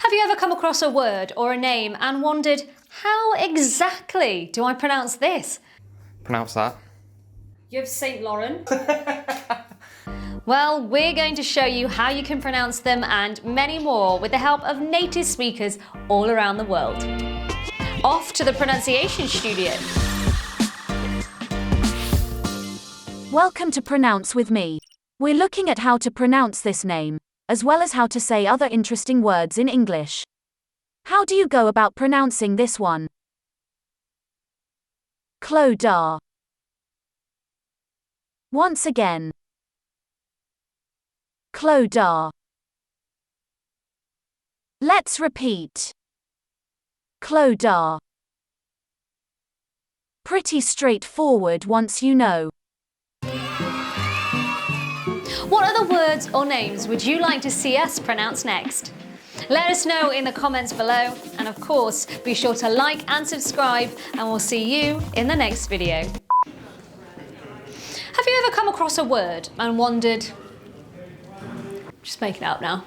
Have you ever come across a word or a name and wondered, how exactly do I pronounce this? Pronounce that. You have St. Laurent. Well, we're going to show you how you can pronounce them and many more with the help of native speakers all around the world. Off to the pronunciation studio. Welcome to Pronounce with me. We're looking at how to pronounce this name, as well as how to say other interesting words in English. How do you go about pronouncing this one? Clodagh. Once again. Clodagh. Let's repeat. Clodagh. Pretty straightforward once you know. What other words or names would you like to see us pronounce next? Let us know in the comments below, and of course, be sure to like and subscribe, and we'll see you in the next video. Have you ever come across a word and wondered, just make it up now.